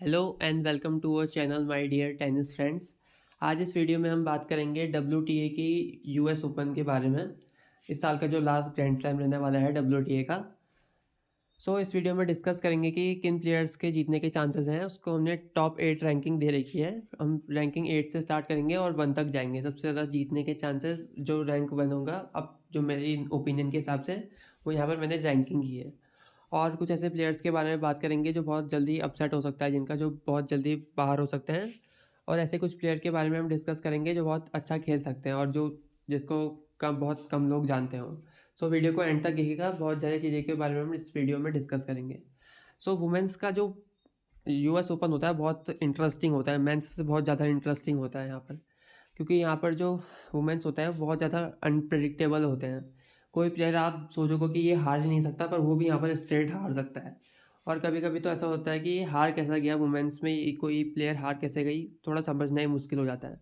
Hello and welcome to our channel my dear tennis friends. आज इस video में हम बात करेंगे WTA की यूएस ओपन के बारे में। इस साल का जो लास्ट ग्रैंड स्लैम रहने वाला है WTA का। इस वीडियो में डिस्कस करेंगे कि किन प्लेयर्स के जीतने के चांसेस हैं। उसको हमने टॉप 8 रैंकिंग दे रखी है। हम रैंकिंग 8 से स्टार्ट करेंगे और 1 तक जाएंगे। सबसे ज़्यादा जीतने के चांसेस जो रैंक 1 होगा, अब जो मेरी ओपिनियन के हिसाब से वो यहाँ पर मैंने रैंकिंग की है। और कुछ ऐसे प्लेयर्स के बारे में बात करेंगे जो बहुत जल्दी अपसेट हो सकता है, जिनका जो बहुत जल्दी बाहर हो सकते हैं। और ऐसे कुछ प्लेयर के बारे में हम डिस्कस करेंगे जो बहुत अच्छा खेल सकते हैं और जिसको बहुत कम लोग जानते हो। वीडियो को एंड तक देखिएगा, बहुत ज़्यादा चीज़ें के बारे में हम इस वीडियो में डिस्कस करेंगे। वुमेंस का जो यूएस ओपन होता है बहुत इंटरेस्टिंग होता है, मेंस से बहुत ज़्यादा इंटरेस्टिंग होता है यहाँ पर। क्योंकि यहाँ पर जो वुमेंस होता है वो बहुत ज़्यादा अनप्रेडिक्टेबल होते हैं। कोई प्लेयर आप सोचोगे कि ये हार ही नहीं सकता, पर वो भी यहाँ पर स्ट्रेट हार सकता है। और कभी कभी तो ऐसा होता है कि हार कैसा गया वुमेंस में, कोई प्लेयर हार कैसे गई, थोड़ा समझना ही मुश्किल हो जाता है।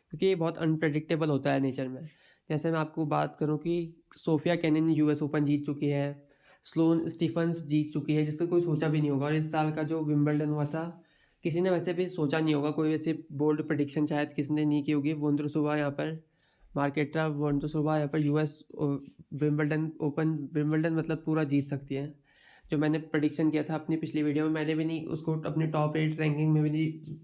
क्योंकि ये बहुत अनप्रेडिक्टेबल होता है नेचर में। जैसे मैं आपको बात करूँ कि सोफिया केनिन यूएस ओपन जीत चुकी है, स्लोन स्टीफन्स जीत चुकी है, जिसका कोई सोचा भी नहीं होगा। और इस साल का जो विंबलडन हुआ था, किसी ने वैसे भी सोचा नहीं होगा, कोई वैसे बोल्ड प्रेडिक्शन शायद किसी ने नहीं की होगी। वोंद्रुसोवा यहाँ पर मार्केट्रा वोंद्रुसोवा यहाँ पर यूएस विंबलडन मतलब पूरा जीत सकती है। जो मैंने प्रेडिक्शन किया था अपनी पिछली वीडियो में, मैंने भी नहीं उसको अपने टॉप 8 रैंकिंग में भी नहीं,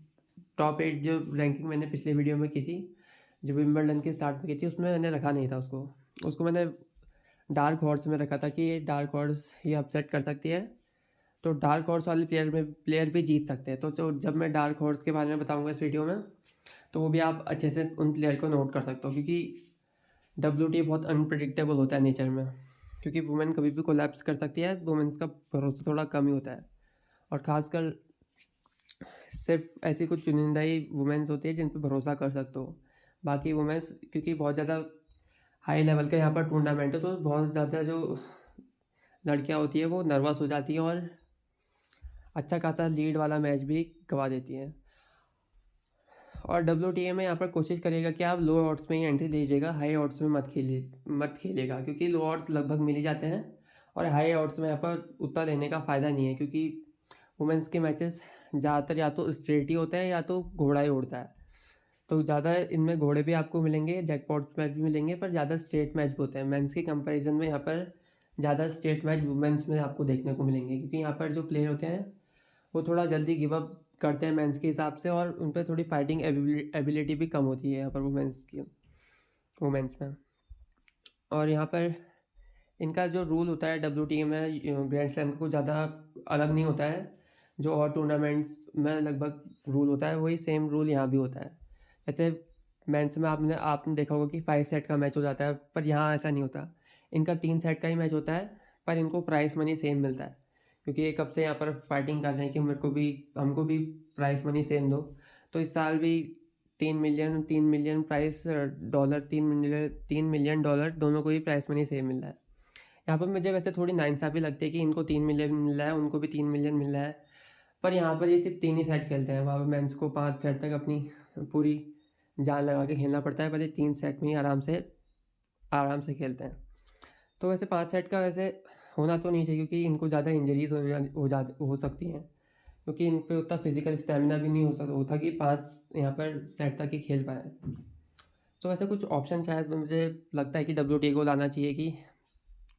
टॉप 8 जो रैंकिंग मैंने पिछले वीडियो में की थी, जो विंबलडन के स्टार्ट में की थी, उसमें मैंने रखा नहीं था उसको मैंने डार्क हॉर्स में रखा था कि ये डार्क हॉर्स ये अपसेट कर सकती है। तो डार्क हॉर्स वाले प्लेयर भी जीत सकते हैं। तो जब मैं डार्क हॉर्स के बारे में बताऊंगा इस वीडियो में, तो वो भी आप अच्छे से उन प्लेयर को नोट कर सकते हो। क्योंकि WTA बहुत अनप्रडिक्टेबल होता है नेचर में। क्योंकि वुमेन कभी भी कोलैप्स कर सकती है, वुमेन्स का भरोसा थोड़ा कम ही होता है। और ख़ासकर सिर्फ ऐसी कुछ चुनिंदा ही वुमेन्स होती है जिन पर भरोसा कर सकते हो। बाकी वुमेन्स, क्योंकि बहुत ज़्यादा हाई लेवल का यहाँ पर टूर्नामेंट है, तो बहुत ज़्यादा जो लड़कियाँ होती है वो नर्वस हो जाती हैं और अच्छा खासा लीड वाला मैच भी गवा देती हैं। और WTA में यहाँ पर कोशिश करिएगा कि आप लो ऑड्स में ही एंट्री लीजिएगा, हाई ऑड्स में मत खेलिएगा। क्योंकि लो ऑड्स लगभग मिल ही जाते हैं और हाई ऑड्स में यहाँ पर उतना लेने का फ़ायदा नहीं है। क्योंकि वुमेंस के मैचेस ज़्यादातर या तो स्ट्रेट ही होते हैं या तो घोड़ा ही उड़ता है। तो ज़्यादा इनमें घोड़े भी आपको मिलेंगे, जैकपॉट मैच भी मिलेंगे, पर ज़्यादा स्ट्रेट मैच भी होते हैं। मेंस के कंपैरिजन में यहाँ पर ज़्यादा स्ट्रेट मैच वुमेंस में आपको देखने को मिलेंगे। क्योंकि यहाँ पर जो प्लेयर होते हैं वो थोड़ा जल्दी गिव अप करते हैं मेंस के हिसाब से, और उन पर थोड़ी फाइटिंग एबिलिटी भी कम होती है यहाँ पर वुमेंस में। और यहाँ पर इनका जो रूल होता है WTA में ग्रैंड स्लैम का कुछ ज़्यादा अलग नहीं होता है। जो और टूर्नामेंट्स में लगभग रूल होता है वही सेम रूल यहाँ भी होता है। जैसे मेंस में आपने देखा होगा कि 5 सेट का मैच हो जाता है, पर यहाँ ऐसा नहीं होता। इनका 3 सेट का ही मैच होता है, पर इनको प्राइस मनी सेम मिलता है। क्योंकि ये कब से यहाँ पर फाइटिंग कर रहे हैं कि हमको भी प्राइस मनी सेम दो। तो इस साल भी 3 million price dollar, 3 million dollar दोनों को ही प्राइस मनी सेम मिल रहा है। यहाँ पर मुझे वैसे थोड़ी नाइंसाफ़ी लगती है कि इनको 3 मिलियन मिल रहा है, उनको भी 3 मिलियन मिल रहा है। पर यहाँ पर ये सिर्फ 3 ही सेट खेलते हैं, वहाँ पर मेंस को 5 सेट तक अपनी पूरी जान लगा के खेलना पड़ता है। पर ये 3 सेट में ही आराम से खेलते हैं। तो वैसे 5 सेट का वैसे होना तो नहीं चाहिए, क्योंकि इनको ज़्यादा इंजरीज हो सकती हैं। क्योंकि इन पे उतना फिजिकल स्टेमिना भी नहीं होता कि 5 यहाँ पर सेट तक ही खेल पाए। तो वैसे कुछ ऑप्शन शायद मुझे लगता है कि WTA को लाना चाहिए कि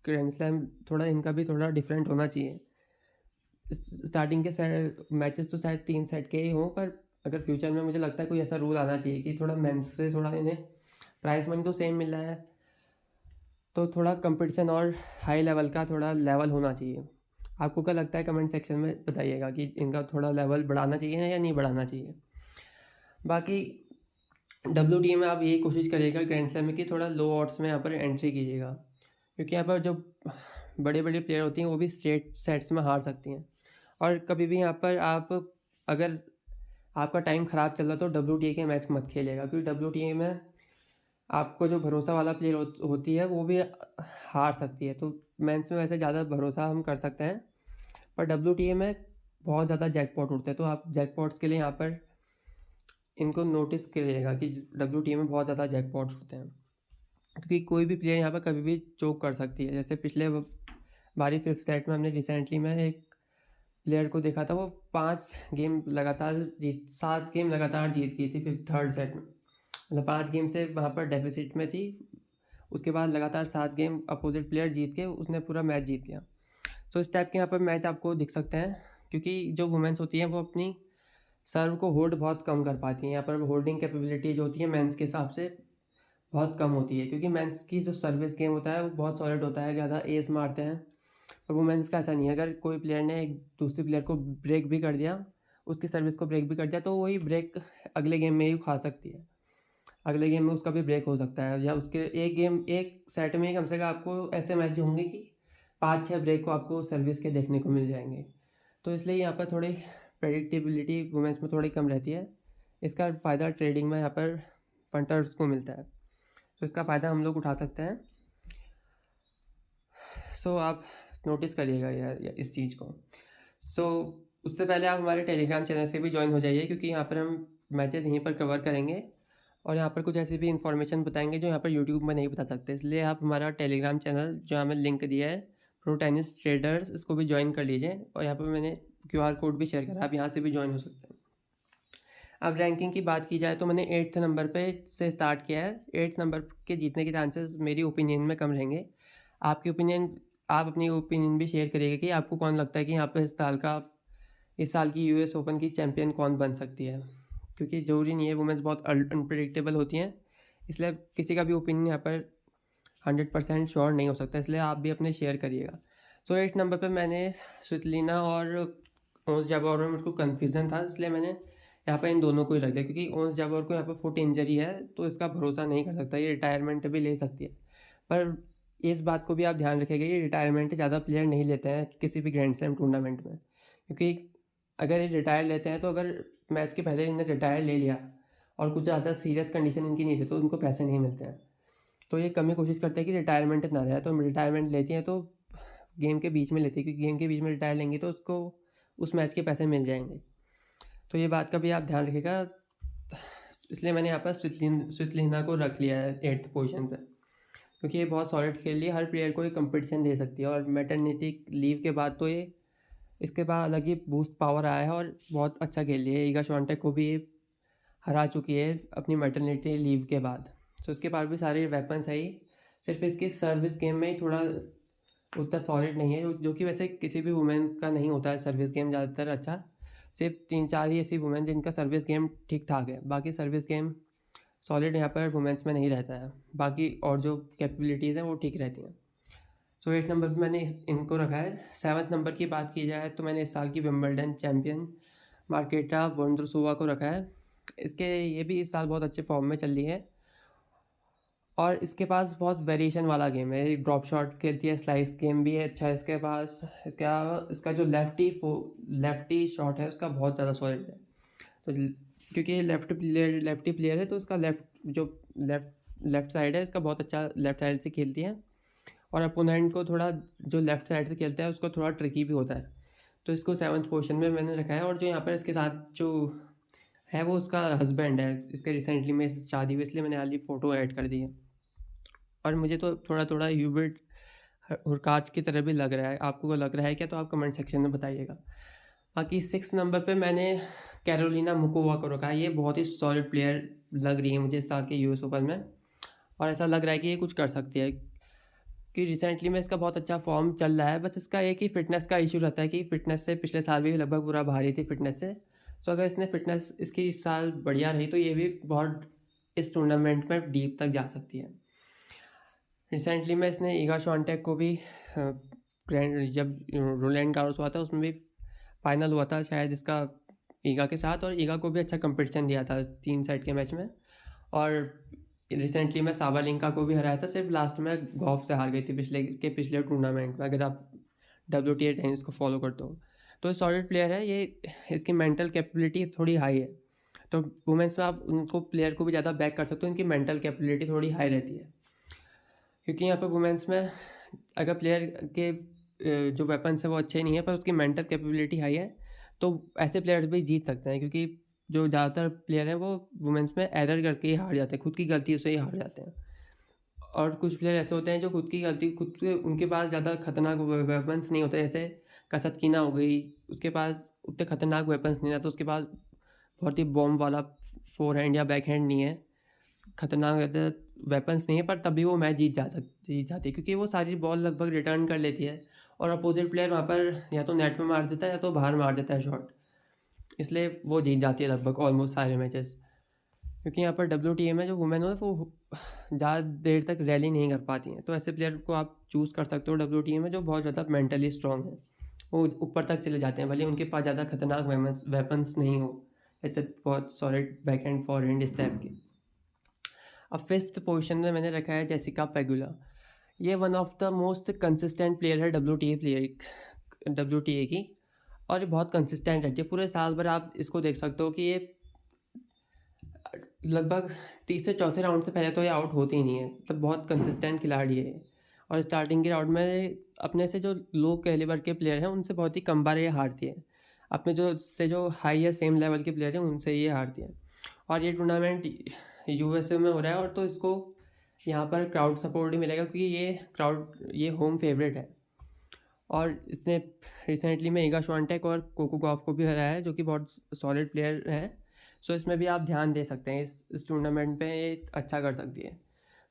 ग्रैंड स्लैम थोड़ा इनका भी थोड़ा डिफरेंट होना चाहिए। स्टार्टिंग के मैचेस तो शायद 3 सेट के ही हों, पर अगर फ्यूचर में मुझे लगता है कोई ऐसा रूल आना चाहिए कि थोड़ा मेंस से थोड़ा इन्हें प्राइस मनी तो सेम मिल रहा है, तो थोड़ा कंपटीशन और हाई लेवल का थोड़ा लेवल होना चाहिए। आपको क्या लगता है, कमेंट सेक्शन में बताइएगा कि इनका थोड़ा लेवल बढ़ाना चाहिए या नहीं बढ़ाना चाहिए। बाकी WTA में आप यही कोशिश करिएगा ग्रैंड स्लैम में कि थोड़ा लो ऑड्स में यहाँ पर एंट्री कीजिएगा। क्योंकि यहाँ पर जो बड़े बड़े प्लेयर होती हैं वो भी स्ट्रेट सेट्स में हार सकती हैं। और कभी भी यहाँ पर अगर आपका टाइम ख़राब चल रहा तो WTA के मैच मत खेलिएगा। क्योंकि WTA में आपको जो भरोसा वाला प्लेयर होती है वो भी हार सकती है। तो मेंस में वैसे ज़्यादा भरोसा हम कर सकते हैं, पर WTA में बहुत ज़्यादा जैकपॉट उठते हैं। तो आप जैकपॉट्स के लिए यहाँ पर इनको नोटिस करिएगा कि WTA में बहुत ज़्यादा जैकपॉट्स होते हैं। क्योंकि कोई भी प्लेयर यहाँ पर कभी भी चोक कर सकती है। जैसे पिछले बारी 5th सेट में हमने रिसेंटली में एक प्लेयर को देखा था, वो 7 गेम लगातार जीत गई थी फिर थर्ड सेट में। मतलब 5 गेम से वहाँ पर डेफिसिट में थी, उसके बाद लगातार 7 गेम अपोजिट प्लेयर जीत के उसने पूरा मैच जीत लिया। सो इस टाइप के यहाँ पर मैच आपको दिख सकते हैं, क्योंकि जो वुमेन्स होती हैं वो अपनी सर्व को होल्ड बहुत कम कर पाती हैं। यहाँ पर होल्डिंग कैपेबिलिटी जो होती है मेंस के हिसाब से बहुत कम होती है, क्योंकि मेंस की जो सर्विस गेम होता है वो बहुत सॉलिड होता है, ज़्यादा एस मारते हैं। और वुमेन्स का ऐसा नहीं है, अगर कोई प्लेयर ने एक दूसरे प्लेयर को ब्रेक भी कर दिया, उसकी सर्विस को ब्रेक भी कर दिया, तो वही ब्रेक अगले गेम में ही खा सकती है। अगले गेम में उसका भी ब्रेक हो सकता है, या उसके एक सेट में ही कम से कम आपको ऐसे मैच होंगे कि 5-6 ब्रेक को आपको सर्विस के देखने को मिल जाएंगे। तो इसलिए यहाँ पर थोड़ी प्रेडिक्टेबिलिटी वुमेन्स में थोड़ी कम रहती है। इसका फ़ायदा ट्रेडिंग में यहाँ पर फंटर्स को मिलता है, तो इसका फ़ायदा हम लोग उठा सकते हैं। सो आप नोटिस करिएगा यार इस चीज़ को। उससे पहले आप हमारे टेलीग्राम चैनल से भी ज्वाइन हो जाइए, क्योंकि यहाँ पर हम मैचेस यहीं पर कवर करेंगे और यहाँ पर कुछ ऐसी भी इन्फॉर्मेशन बताएंगे जो यहाँ पर यूट्यूब में नहीं बता सकते। इसलिए आप हमारा टेलीग्राम चैनल जो हमें लिंक दिया है प्रो टेनिस ट्रेडर्स, इसको भी ज्वाइन कर लीजिए। और यहाँ पर मैंने QR कोड भी शेयर करा, आप यहाँ से भी ज्वाइन हो सकते हैं। अब रैंकिंग की बात की जाए तो मैंने 8th नंबर पे से स्टार्ट किया है। 8th नंबर के जीतने के चांसेस मेरी ओपिनियन में कम रहेंगे। आप अपनी ओपिनियन भी शेयर करिएगा कि आपको कौन लगता है कि यहाँ पे इस साल की US ओपन की चैम्पियन कौन बन सकती है, क्योंकि ज़रूरी नहीं है, वुमेंस बहुत अनप्रेडिक्टेबल होती हैं, इसलिए किसी का भी ओपिनियन यहाँ पर 100% श्योर नहीं हो सकता, इसलिए आप भी अपने शेयर करिएगा। 8 नंबर पर मैंने स्वितलिना और ओंस जाबोर में मुझको कन्फ्यूज़न था, इसलिए मैंने यहाँ पर इन दोनों को ही रख दिया, क्योंकि ओंस जाबोर को यहाँ पर फुट इंजरी है, तो इसका भरोसा नहीं कर सकता, ये रिटायरमेंट भी ले सकती है। पर इस बात को भी आप ध्यान रखिएगा, ये रिटायरमेंट ज़्यादा प्लेयर नहीं लेते हैं किसी भी ग्रैंड स्लैम टूर्नामेंट में, क्योंकि अगर ये रिटायर लेते हैं तो अगर मैच के पहले इन्हें रिटायर ले लिया और कुछ ज़्यादा सीरियस कंडीशन इनकी नहीं थी तो उनको पैसे नहीं मिलते हैं। तो ये कम ही कोशिश करते हैं कि रिटायरमेंट ना जाए, तो रिटायरमेंट लेती हैं तो गेम के बीच में लेती है, क्योंकि गेम के बीच में रिटायर लेंगी तो उसको उस मैच के पैसे मिल जाएंगे। तो ये बात का भी आप ध्यान रखिएगा, इसलिए मैंने यहाँ पर स्वितलिना को रख लिया है 8th पोजीशन पर, क्योंकि ये बहुत सॉलिड खेल रही है, हर प्लेयर को ये कंपटीशन दे सकती है। और मैटरनिटी लीव के बाद तो ये इसके बाद अलग ही बूस्ट पावर आया है और बहुत अच्छा खेल रही है। ईगा श्वांटेक को भी हरा चुकी है अपनी मैटरनिटी लीव के बाद। सो इसके पास भी सारे वेपन्स है ही, सिर्फ इसकी सर्विस गेम में ही थोड़ा उतना सॉलिड नहीं है, जो कि वैसे किसी भी वुमेन का नहीं होता है सर्विस गेम ज़्यादातर अच्छा। सिर्फ 3-4 ही ऐसी वुमेन जिनका सर्विस गेम ठीक ठाक है, बाकी सर्विस गेम सॉलिड यहाँ पर वुमेंस में नहीं रहता है, बाकी और जो कैपेबिलिटीज़ हैं वो ठीक रहती हैं। 8 नंबर पे मैंने इनको रखा है। 7th नंबर की बात की जाए तो मैंने इस साल की विंबलडन चैम्पियन मार्केटा वोंड्रोसोवा को रखा है। ये भी इस साल बहुत अच्छे फॉर्म में चल रही है और इसके पास बहुत वेरिएशन वाला गेम है, ड्रॉप शॉट खेलती है, स्लाइस गेम भी है अच्छा इसके पास। इसका जो लेफ्टी शॉट है उसका बहुत ज़्यादा सॉलिड है, तो क्योंकि लेफ्टी प्लेयर है तो उसका लेफ्ट साइड है इसका बहुत अच्छा, लेफ्ट साइड से खेलती है और अपोनेंट को थोड़ा जो लेफ्ट साइड से खेलता है उसको थोड़ा ट्रिकी भी होता है, तो इसको 7th पोजीशन में मैंने रखा है। और जो यहाँ पर इसके साथ जो है वो उसका हस्बैंड है, इसके रिसेंटली में शादी हुई, इसलिए मैंने हाल ही फ़ोटो ऐड कर दी है। और मुझे तो थोड़ा ह्यूबर्ट हुरकाच की तरह भी लग रहा है, आपको लग रहा है क्या? तो आप कमेंट सेक्शन में बताइएगा। बाकी 6th नंबर पे मैंने कैरोलिना मुकोवा को रखा है। ये बहुत ही सॉलिड प्लेयर लग रही है मुझे इस साल के US ओपन में, और ऐसा लग रहा है कि ये कुछ कर सकती है, कि रिसेंटली में इसका बहुत अच्छा फॉर्म चल रहा है। बस इसका एक ही फिटनेस का इशू रहता है कि फिटनेस से पिछले साल भी लगभग पूरा भारी थी फिटनेस से, तो अगर इसने फिटनेस इसकी इस साल बढ़िया रही तो ये भी बहुत इस टूर्नामेंट में डीप तक जा सकती है। रिसेंटली में इसने ईगा श्वांटेक को भी जब रोलैंड गारोस हुआ था उसमें भी फाइनल हुआ था शायद इसका ईगा के साथ, और ईगा को भी अच्छा कंपटीशन दिया था 3 सेट के मैच में। और रिसेंटली में साबालिंका को भी हराया था, सिर्फ लास्ट में गॉफ से हार गई थी पिछले टूर्नामेंट में, अगर आप WTA टेनिस को फॉलो करते हो। तो सॉलिड प्लेयर है ये, इसकी मेंटल कैपेबिलिटी थोड़ी हाई है, तो वुमेंस में आप उनको प्लेयर को भी ज़्यादा बैक कर सकते हो, इनकी मेंटल कैपेबिलिटी थोड़ी हाई रहती है, क्योंकि यहाँ पर वुमेंस में अगर प्लेयर के जो वेपन्स है वो अच्छे नहीं है पर उसकी मेंटल कैपेबिलिटी हाई है, तो ऐसे प्लेयर्स भी जीत सकते हैं, क्योंकि जो ज़्यादातर प्लेयर हैं वो वुमेंस में एरर करके ही हार जाते हैं, खुद की गलती से ही हार जाते हैं। और कुछ प्लेयर ऐसे होते हैं जो उनके पास ज़्यादा खतरनाक वेपन्स नहीं होते, जैसे कसतकीना हो गई उसके पास उतने खतरनाक वेपन्स नहीं रहते, उसके पास बहुत ही बॉम्ब वाला फोर हैंड या बैक हैंड नहीं है, खतरनाक वेपन्स नहीं है, पर तभी वो मैच जीत जाती है क्योंकि वो सारी बॉल लगभग रिटर्न कर लेती है और अपोजिट प्लेयर वहाँ पर या तो नेट में मार देता है या तो बाहर मार देता है शॉट, इसलिए वो जीत जाती है लगभग ऑलमोस्ट सारे मैचेस। क्योंकि यहाँ पर WTA में जो वुमेन हो वो ज़्यादा देर तक रैली नहीं कर पाती हैं, तो ऐसे प्लेयर को आप चूज़ कर सकते हो WTA में जो बहुत ज़्यादा मेंटली स्ट्रॉन्ग है, वो ऊपर तक चले जाते हैं भले उनके पास ज़्यादा खतरनाक वेपन्स नहीं हो, ऐसे बहुत solid back hand for hand इस टाइप के। अब 5th पोजीशन में मैंने रखा है जेसिका पेगुला। ये one of the most consistent player है WTA की, और ये बहुत कंसिस्टेंट रहती है पूरे साल भर। आप इसको देख सकते हो कि ये लगभग 30 से चौथे राउंड से पहले तो ये आउट होती ही नहीं है, मतलब बहुत कंसिस्टेंट खिलाड़ी है। और स्टार्टिंग के राउंड में अपने से जो लो कैलिबर के प्लेयर हैं उनसे बहुत ही कम बार ये हारती है, अपने जो हाई या सेम लेवल के प्लेयर हैं उनसे ये हारती है। और ये टूर्नामेंट USA में हो रहा है, और तो इसको यहाँ पर क्राउड सपोर्ट ही मिलेगा क्योंकि ये होम फेवरेट है। और इसने रिसेंटली में ईगा श्वांटेक और कोको गॉफ को भी हराया है जो कि बहुत सॉलिड प्लेयर है। सो इसमें भी आप ध्यान दे सकते हैं, इस टूर्नामेंट पे ये अच्छा कर सकती है।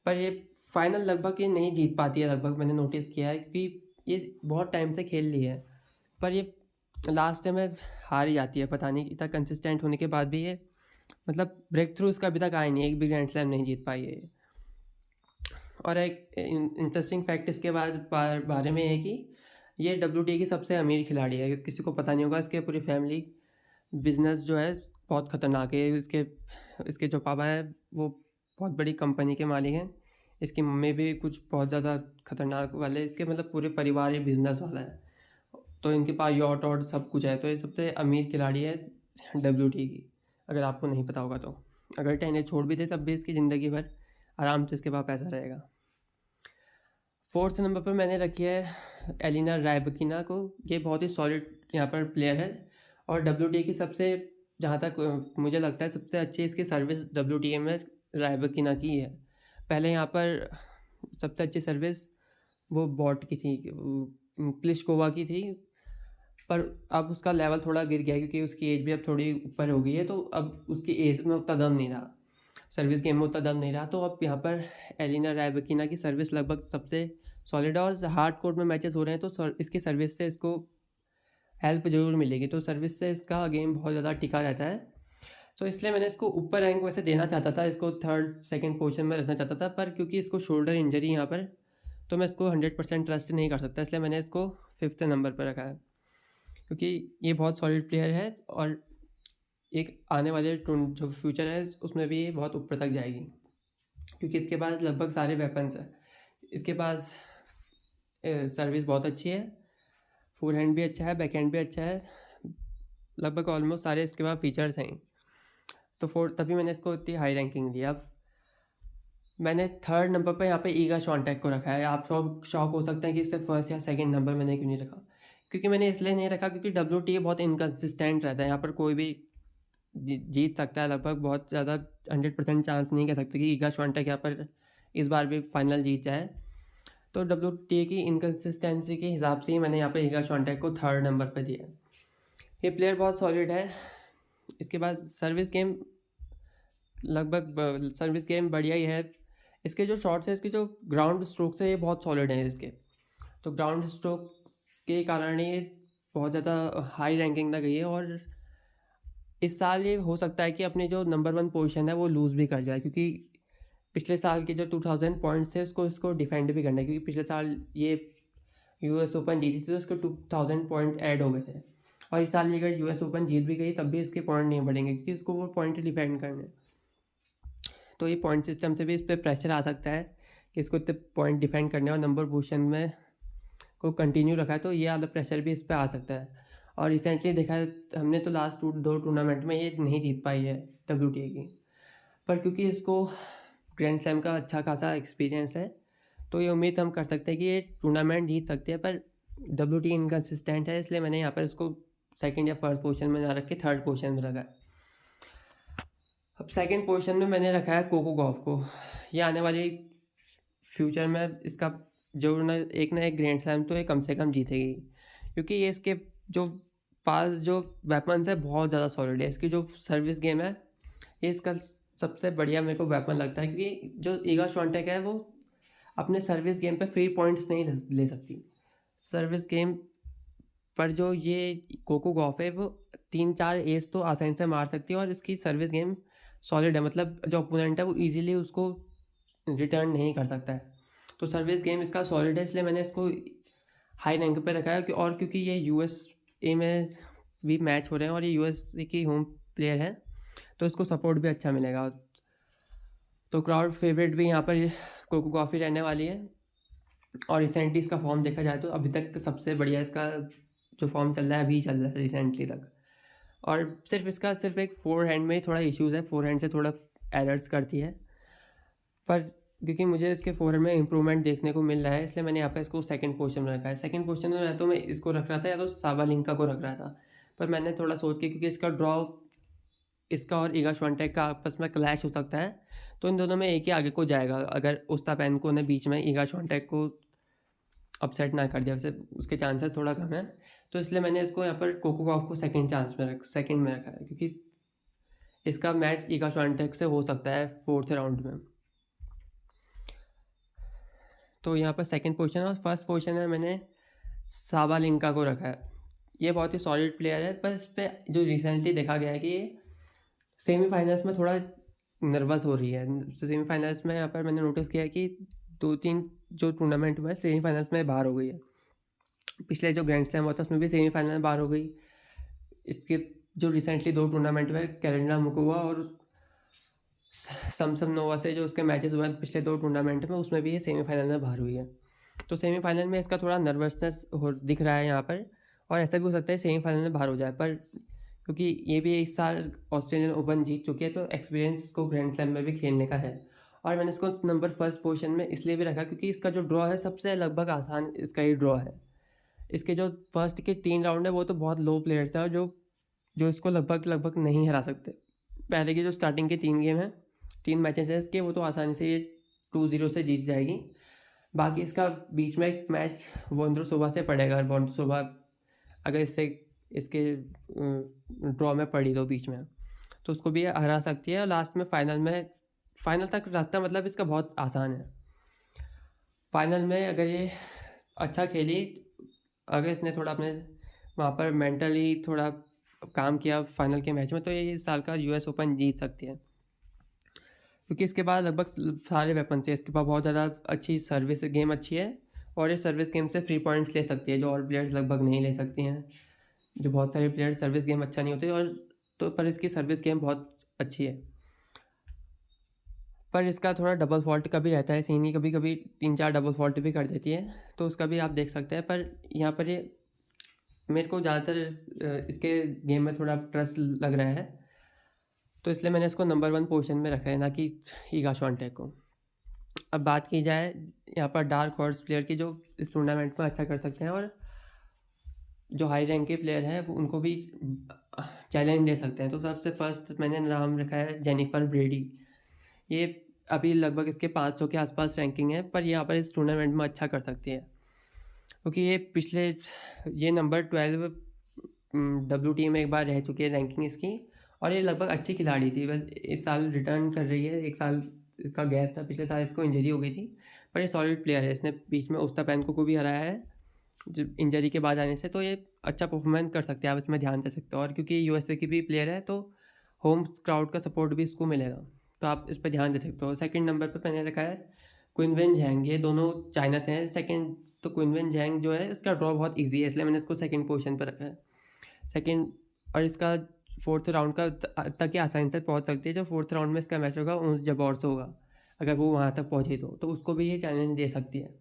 पर ये फाइनल लगभग ये नहीं जीत पाती है, लगभग मैंने नोटिस किया है, क्योंकि ये बहुत टाइम से खेल रही है पर ये लास्ट में हार ही जाती है। पता नहीं इतना कंसिस्टेंट होने के बाद भी ये मतलब ब्रेक थ्रू इसका अभी तक आया नहीं है, एक भी ग्रैंड स्लैम नहीं जीत पाई है ये। और एक इंटरेस्टिंग फैक्ट इसके बारे में है कि ये WTA की सबसे अमीर खिलाड़ी है, किसी को पता नहीं होगा। इसके पूरी फैमिली बिजनेस जो है बहुत ख़तरनाक है। इसके जो पापा है वो बहुत बड़ी कंपनी के मालिक हैं, इसकी मम्मी भी कुछ बहुत ज़्यादा खतरनाक वाले, इसके मतलब पूरे परिवार ही बिजनेस वाला है, तो इनके पास यॉट और सब कुछ है। तो ये सबसे अमीर खिलाड़ी है WTA की, अगर आपको नहीं पता होगा तो। अगर टेनिस छोड़ भी दे तब भी इसकी ज़िंदगी भर आराम से इसके पास पैसा रहेगा। 4th नंबर पर मैंने रखी है एलिना रायबकिना को। ये बहुत ही सॉलिड यहाँ पर प्लेयर है, और WTA की सबसे, जहाँ तक मुझे लगता है सबसे अच्छी इसकी सर्विस WTA में रायबकिना की है। पहले यहाँ पर सबसे अच्छी सर्विस वो बॉट की थी, प्लिशकोवा की थी, पर अब उसका लेवल थोड़ा गिर गया क्योंकि उसकी एज भी अब थोड़ी ऊपर हो गई है, तो अब उसकी एज में उतना दम नहीं रहा, सर्विस गेम में उतना दम नहीं रहा। तो अब यहाँ पर एलिना रायबकिना की सर्विस लगभग सबसे सॉलिड है, और हार्ड कोर्ट में मैचेस हो रहे हैं तो इसकी सर्विस से इसको हेल्प ज़रूर मिलेगी, तो सर्विस से इसका गेम बहुत ज़्यादा टिका रहता है। तो इसलिए मैंने इसको ऊपर रैंक वैसे देना चाहता था, इसको 3rd 2nd पोजीशन में रखना चाहता था, पर क्योंकि इसको शोल्डर इंजरी यहाँ पर, तो मैं इसको 100% ट्रस्ट नहीं कर सकता, इसलिए मैंने इसको 5th नंबर पर रखा है। क्योंकि ये बहुत सॉलिड प्लेयर है और एक आने वाले जो फ्यूचर है उसमें भी ये बहुत ऊपर तक जाएगी, क्योंकि इसके पास लगभग सारे वेपन्स हैं। इसके पास सर्विस बहुत अच्छी है, फोर हैंड भी अच्छा है, बैक हैंड भी अच्छा है, लगभग ऑलमोस्ट सारे इसके पास फीचर्स हैं। तो तभी मैंने इसको इतनी हाई रैंकिंग दी। अब मैंने 3rd नंबर पर यहाँ पे ईगा श्वांटेक को रखा है। आप शॉक हो सकते हैं कि इससे 1st या 2nd नंबर मैंने क्यों नहीं रखा, क्योंकि मैंने इसलिए नहीं रखा क्योंकि WTA बहुत इनकन्सिस्टेंट रहता है, यहाँ पर कोई भी जीत सकता है लगभग, बहुत ज़्यादा 100% चांस नहीं कह सकते कि ईगा श्वांटेक यहाँ पर इस बार भी फाइनल जीत जाए। तो WTA की इनकन्सिस्टेंसी के हिसाब से ही मैंने यहाँ पे ईगा श्वांटेक को 3rd नंबर पर दिया। ये प्लेयर बहुत सॉलिड है, इसके बाद सर्विस गेम बढ़िया ही है। इसके जो शॉट्स हैं, इसके जो ग्राउंड स्ट्रोक्स है ये बहुत सॉलिड हैं इसके, तो ग्राउंड स्ट्रोक के कारण ये बहुत ज़्यादा हाई रैंकिंग तक गई है। और इस साल ये हो सकता है कि अपनी जो नंबर 1 पोजीशन है वो लूज़ भी कर जाए, क्योंकि पिछले साल के जो 2000 पॉइंट्स थे उसको डिफेंड भी करना है, क्योंकि पिछले साल ये US ओपन जीती थी तो उसके 2000 पॉइंट ऐड हो गए थे, और इस साल ये अगर US ओपन जीत भी गई तब भी इसके पॉइंट नहीं बढ़ेंगे क्योंकि इसको वो पॉइंट डिफेंड करने। तो ये पॉइंट सिस्टम से भी इस पर प्रेशर आ सकता है कि इसको इतने पॉइंट डिफेंड करने और नंबर पोजीशन में को कंटिन्यू रखा है, तो ये वाला प्रेशर भी इस पर आ सकता है। और रिसेंटली देखा है हमने तो लास्ट 2 टूर्नामेंट में ये नहीं जीत पाई है WTA की, पर क्योंकि इसको ग्रैंड स्लैम का अच्छा खासा एक्सपीरियंस है तो ये उम्मीद हम कर सकते हैं कि ये टूर्नामेंट जीत सकते हैं। पर WTA इनकन्सिस्टेंट है, इसलिए मैंने यहाँ पर इसको 2nd या 1st पोजीशन में ना रख के 3rd पोजीशन में रखा है। अब 2nd पोजीशन में मैंने रखा है कोको गॉफ को। ये आने वाली फ्यूचर में इसका जरूर ना एक ग्रैंड स्लैम तो ये कम से कम जीतेगी, क्योंकि ये इसके जो पास जो वेपन्स है बहुत ज़्यादा सॉलिड है। इसकी जो सर्विस गेम है ये इसका सबसे बढ़िया मेरे को वेपन लगता है, क्योंकि जो ईगा श्वानटेक है वो अपने सर्विस गेम पे फ्री पॉइंट्स नहीं ले सकती। सर्विस गेम पर जो ये कोको गॉफ है वो 3-4 एस तो आसानी से मार सकती है, और इसकी सर्विस गेम सॉलिड है, मतलब जो ओपोनेंट है वो इजीली उसको रिटर्न नहीं कर सकता है। तो सर्विस गेम इसका सॉलिड है, इसलिए मैंने इसको हाई रैंक पे रखा है। और क्योंकि ये यूएसए में भी मैच हो रहे हैं और ये यूएसए की होम प्लेयर है तो इसको सपोर्ट भी अच्छा मिलेगा। तो क्राउड फेवरेट भी यहाँ पर कोको गॉफ ही रहने वाली है। और रिसेंटली इसका फॉर्म देखा जाए तो अभी तक सबसे बढ़िया इसका जो फॉर्म चल रहा है अभी चल रहा है रिसेंटली तक। और सिर्फ एक फोर हैंड में ही थोड़ा इश्यूज़ है, फोर हैंड से थोड़ा एरर्स करती है, पर क्योंकि मुझे इसके फोर में इम्प्रूवमेंट देखने को मिल रहा है इसलिए मैंने यहाँ पे इसको सेकंड पोजीशन में रखा है। सेकंड पोजीशन में या तो मैं इसको रख रहा था या तो साबालिंका को रख रहा था, पर मैंने थोड़ा सोच के, क्योंकि इसका ड्रॉ इसका और ईगा श्वानटेक का आपस में क्लैश हो सकता है, तो इन दोनों में एक ही आगे को जाएगा अगर ओस्तापेंको ने बीच में ईगा श्वानटेक को अपसेट ना कर दिया। वैसे उसके चांसेस थोड़ा कम है, तो इसलिए मैंने इसको यहाँ पर कोको गॉफ को सेकंड में रखा है, क्योंकि इसका मैच ईगा श्वानटेक से हो सकता है फोर्थ राउंड में। तो यहाँ पर सेकंड पोजीशन है और फर्स्ट पोजीशन में मैंने साबालिंका को रखा है। ये बहुत ही सॉलिड प्लेयर है, पर इस पर जो रिसेंटली देखा गया है कि ये सेमीफाइनल्स में थोड़ा नर्वस हो रही है। सेमीफाइनल्स में यहाँ पर मैंने नोटिस किया है कि 2-3 जो टूर्नामेंट हुआ है सेमीफाइनल्स में बाहर हो गई है। पिछले जो ग्रैंड स्लैम हुआ था उसमें भी सेमीफाइनल में बाहर हो गई। इसके जो रिसेंटली 2 टूर्नामेंट हुए कैरोलिना मुकोवा और समसमनोवा से जो उसके मैचेस हुए हैं पिछले 2 टूर्नामेंट में, उसमें भी ये सेमीफाइनल में बाहर हुई है। तो सेमीफाइनल में इसका थोड़ा नर्वसनेस दिख रहा है यहाँ पर, और ऐसा भी हो सकता है सेमीफाइनल में बाहर हो जाए। पर क्योंकि ये भी इस साल ऑस्ट्रेलियन ओपन जीत चुकी है तो एक्सपीरियंस इसको ग्रैंड स्लैम में भी खेलने का है। और मैंने इसको नंबर फर्स्ट पोजीशन में इसलिए भी रखा क्योंकि इसका जो ड्रॉ है सबसे लगभग आसान इसका ही ड्रॉ है। इसके जो फर्स्ट के 3 राउंड है वो तो बहुत लो प्लेयर्स हैं जो जो इसको लगभग नहीं हरा सकते। पहले की जो स्टार्टिंग के 3 गेम हैं 3 मैचेस हैं इसके, वो तो आसानी से ये 2-0 से जीत जाएगी। बाकी इसका बीच में एक मैच वोंद्रोसोवा से पड़ेगा, वोंद्रोसोवा अगर इसके ड्रॉ में पड़ी तो बीच में, तो उसको भी हरा सकती है। और लास्ट में फाइनल तक रास्ता मतलब इसका बहुत आसान है। फाइनल में अगर ये अच्छा खेली, अगर इसने थोड़ा अपने वहाँ पर मेंटली थोड़ा काम किया फाइनल के मैच में, तो ये इस साल का यूएस ओपन जीत सकती है, क्योंकि इसके बाद लगभग सारे वेपन से इसके पास बहुत ज़्यादा अच्छी सर्विस गेम अच्छी है, और ये सर्विस गेम से फ्री पॉइंट्स ले सकती है जो और प्लेयर्स लगभग नहीं ले सकती हैं। जो बहुत सारे प्लेयर्स सर्विस गेम अच्छा नहीं होते, और तो पर इसकी सर्विस गेम बहुत अच्छी है। पर इसका थोड़ा डबल फॉल्ट का भी रहता है, सीनी कभी कभी 3-4 डबल फॉल्ट भी कर देती है, तो उसका भी आप देख सकते हैं। पर यहाँ पर ये मेरे को ज़्यादातर इसके गेम में थोड़ा ट्रस्ट लग रहा है, तो इसलिए मैंने इसको नंबर 1 पोजीशन में रखा है, ना कि ईगा श्वानटेक को। अब बात की जाए यहाँ पर डार्क हॉर्स प्लेयर की जो इस टूर्नामेंट में अच्छा कर सकते हैं और जो हाई रैंक के प्लेयर हैं उनको भी चैलेंज दे सकते हैं, तो सबसे फर्स्ट मैंने नाम रखा है जेनिफर ब्रेडी। ये अभी लगभग इसके 500 के आसपास रैंकिंग है, पर यहाँ पर इस टूर्नामेंट में अच्छा कर सकती है, क्योंकि ये नंबर 12 WTA में एक बार रह चुकी है रैंकिंग इसकी, और ये लगभग अच्छी खिलाड़ी थी। बस इस साल रिटर्न कर रही है, 1 साल इसका गैप था, पिछले साल इसको इंजरी हो गई थी, पर ये सॉलिड प्लेयर है। इसने बीच में ओस्तापेंको को भी हराया है इंजरी के बाद आने से, तो ये अच्छा परफॉर्मेंस कर सकते हैं, आप इसमें ध्यान दे सकते हो। और क्योंकि यूएसए की भी प्लेयर है तो होम क्राउड का सपोर्ट भी इसको मिलेगा, तो आप इस पर ध्यान दे सकते हो। सेकंड नंबर पर मैंने रखा है क्विनवेन झैंग। ये दोनों चाइना से हैं। सेकंड तो क्विनवेन झैंग जो है इसका ड्रॉ बहुत ईजी है, इसलिए मैंने इसको सेकंड पोजीशन पर रखा है। सेकंड, और इसका 4th राउंड का तक ही आसानी से पहुँच सकती है। जो 4th राउंड में इसका मैच होगा उस जबौर से होगा, अगर वो वहाँ तक पहुँची तो उसको भी ये चैलेंज दे सकती है,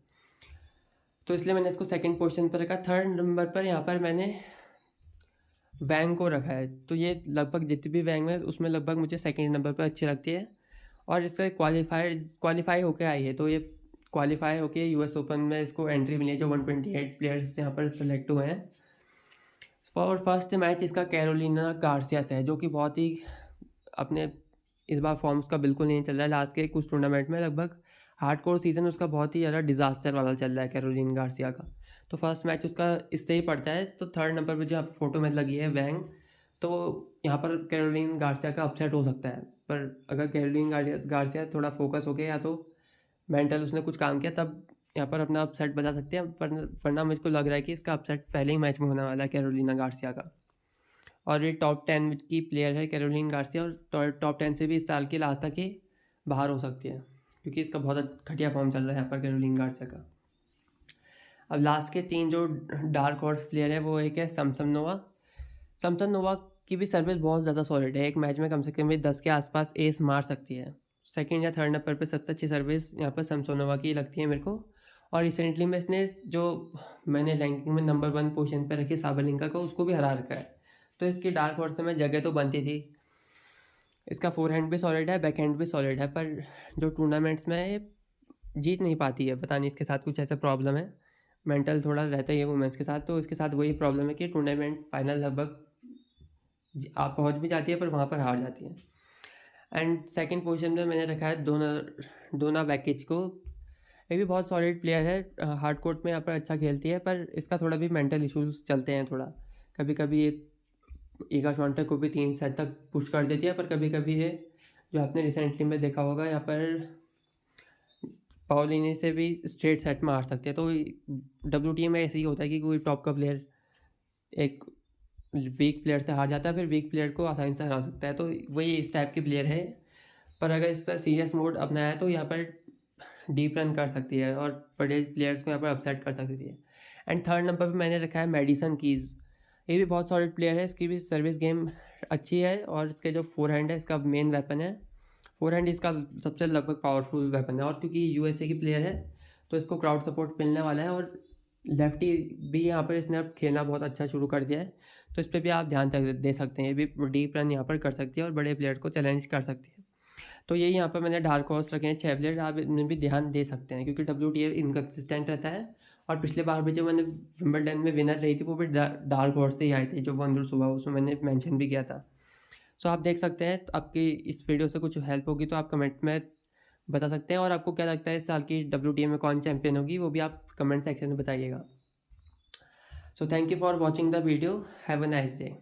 तो इसलिए मैंने इसको सेकंड पोजीशन पर रखा। थर्ड नंबर पर यहाँ पर मैंने वैंग को रखा है, तो ये लगभग जितनी भी वैंग है उसमें लगभग मुझे सेकंड नंबर पर अच्छी लगती है, और इसका क्वालिफाई होकर आई है, तो ये क्वालिफाई होकर यूएस ओपन में इसको एंट्री मिली है। जो 128 प्लेयर्स यहाँ पर सेलेक्ट हुए हैं। और फर्स्ट मैच इसका कैरोलिना गार्सिया से है, जो कि बहुत ही अपने इस बार फॉर्म्स का बिल्कुल नहीं चल रहा है। लास्ट के कुछ टूर्नामेंट में लगभग हार्डकोर सीज़न उसका बहुत ही ज़्यादा डिज़ास्टर वाला चल रहा है कैरोलिना गार्सिया का, तो फर्स्ट मैच उसका इससे ही पड़ता है। तो थर्ड नंबर पे जो आप फोटो में लगी है वैंग, तो यहाँ पर कैरोलिन गार्सिया का अपसेट हो सकता है। पर अगर कैरोलिन गार्सिया थोड़ा फोकस हो गया या तो मेंटल उसने कुछ काम किया, तब यहाँ पर अपना अपसेट बता सकते हैं। पर वरना मुझको लग रहा है कि इसका अपसेट पहले ही मैच में होने वाला है कैरोलिना गार्सिया का। और ये टॉप 10 की प्लेयर है कैरोलिन गार्सिया, और टॉप 10 से भी इस साल के लास्ट तक ही बाहर हो सकती है, क्योंकि इसका बहुत घटिया फॉर्म चल रहा है यहाँ पर कैरोलिन गार्सिया का। अब लास्ट के 3 जो डार्क हॉर्स प्लेयर है वो एक है सैमसन नोवा। सैमसन नोवा की भी सर्विस बहुत ज़्यादा सॉलिड है, एक मैच में कम से कम 10 के आसपास एस मार सकती है। सेकंड या थर्ड नंबर पर सबसे अच्छी सर्विस यहाँ पर सैमसन नोवा की लगती है मेरे को। और रिसेंटली में इसने जो मैंने रैंकिंग में नंबर 1 पोजीशन पर रखी साबरलिंका को, उसको भी हरा रखा है। तो इसकी डार्क हॉर्स में जगह तो बनती थी। इसका फोरहैंड भी सॉलिड है, बैकहैंड भी सॉलिड है, पर जो टूर्नामेंट्स में जीत नहीं पाती है, पता नहीं इसके साथ कुछ ऐसा प्रॉब्लम है। मेंटल थोड़ा रहता ही है वुमेंस के साथ, तो इसके साथ वही प्रॉब्लम है कि टूर्नामेंट फाइनल लगभग आप पहुंच भी जाती है पर वहाँ पर हार जाती है। एंड सेकंड पोजीशन में मैंने रखा है डोना बैकिच को। ये भी बहुत सॉलिड प्लेयर है, हार्ड कोर्ट में यहाँ पर अच्छा खेलती है, पर इसका थोड़ा भी मेंटल इश्यूज चलते हैं थोड़ा। कभी कभी ये ईगा श्वांटेक को भी 3 सेट तक पुश कर देती है, पर कभी कभी ये जो आपने रिसेंटली में देखा होगा यहाँ पर पाओलिनी से भी स्ट्रेट सेट में हार सकती है। तो WTA में ऐसे ही होता है कि कोई टॉप का प्लेयर एक वीक प्लेयर से हार जाता है, फिर वीक प्लेयर को आसानी से हरा सकता है। तो वही इस टाइप की प्लेयर है, पर अगर इसका सीरियस मोड अपनाया तो यहाँ पर डीप रन कर सकती है और बड़े प्लेयर्स को यहाँ पर अपसेट कर सकती है। एंड थर्ड नंबर पर मैंने रखा है मैडिसन कीज़। ये भी बहुत सॉलिड प्लेयर है, इसकी भी सर्विस गेम अच्छी है, और इसके जो फोरहैंड है इसका मेन वेपन है। फोरहैंड इसका सबसे लगभग पावरफुल वेपन है, और क्योंकि USA की प्लेयर है तो इसको क्राउड सपोर्ट मिलने वाला है। और लेफ्टी भी यहाँ पर इसने अब खेलना बहुत अच्छा शुरू कर दिया है, तो इस पर भी आप ध्यान दे सकते हैं। ये भी डीप रन यहाँ पर कर सकती है और बड़े प्लेयर को चैलेंज कर सकती है। तो यही यहाँ पर मैंने डार्क हॉर्स रखे हैं 6 प्लेयर, आप इनमें भी ध्यान दे सकते हैं, क्योंकि WTA इनकन्सिस्टेंट रहता है। और पिछले बार भी जो मैंने विंबलडन में विनर रही थी वो भी डार्क हॉर्स से ही आई थी, जो वंदर सुबह, उसमें मैंने मेंशन भी किया था। सो आप देख सकते हैं। तो आपकी इस वीडियो से कुछ हेल्प होगी तो आप कमेंट में बता सकते हैं, और आपको क्या लगता है इस साल की WTA में कौन चैंपियन होगी वो भी आप कमेंट सेक्शन में बताइएगा। So thank you for watching the video, have a nice day.